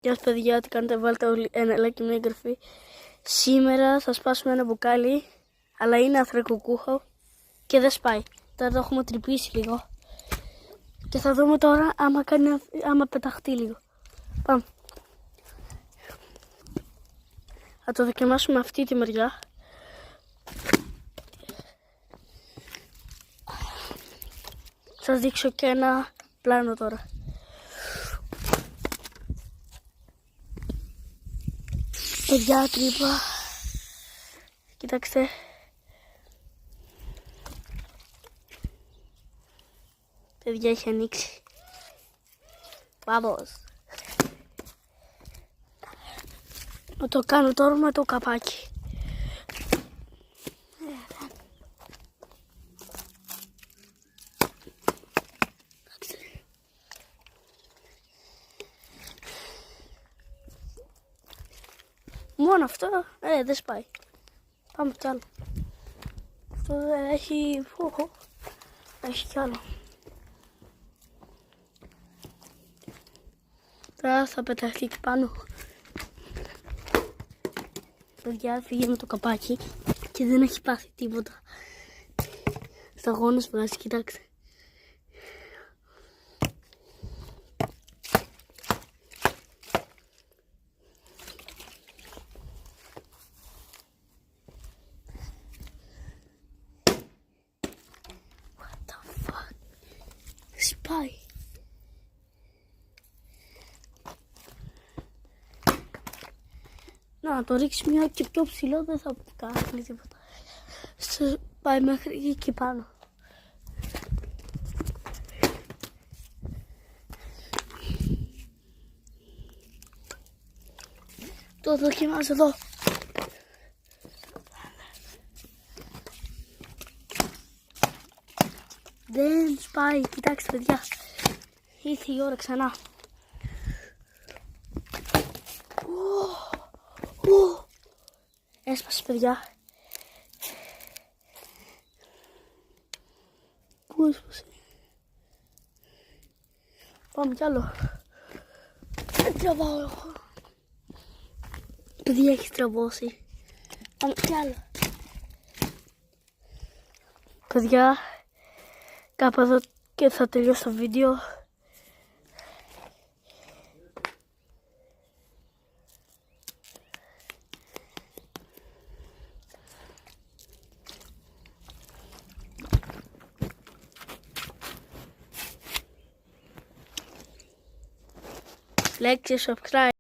Γεια σας παιδιά, τι κάνετε, βάλτε όλοι ένα like και μια εγγραφή. Σήμερα θα σπάσουμε ένα μπουκάλι, αλλά είναι ανθρακοκούχο και δεν σπάει. Τώρα το έχουμε τρυπήσει λίγο και θα δούμε τώρα άμα πεταχτεί λίγο. Πάμε. Θα το δοκιμάσουμε αυτή τη μεριά. Θα σας δείξω και ένα πλάνο τώρα. Παιδιά, τρύπα. Κοιτάξτε. Παιδιά, έχει ανοίξει. Vamos. Να το κάνω τώρα με το καπάκι. Μόνο αυτό, δεν σπάει. Πάμε κι άλλο. Αυτό έχει... έχει κι άλλο. Τώρα θα πεταχτεί εκεί πάνω. Παιδιά, φύγε με το καπάκι και δεν έχει πάθει τίποτα. Σταγόνες βγάζει, κοιτάξτε. Σπάει. Να το ρίξει μια και πιο ψηλό, δεν θα κάνει τίποτα. Πάει μέχρι εκεί πάνω. Το δοκιμάζω εδώ. Δεν σπάει, κοιτάξτε παιδιά. Ήρθε η ώρα ξανά. Έσπασε παιδιά. Πού έσπασε? Πάμε κι άλλο. Τραβάω εγώ. Παιδιά, έχει τραβώσει. Πάμε κι άλλο. Παιδιά, κάπου εδώ και θα τελειώσω το βίντεο. Like και subscribe.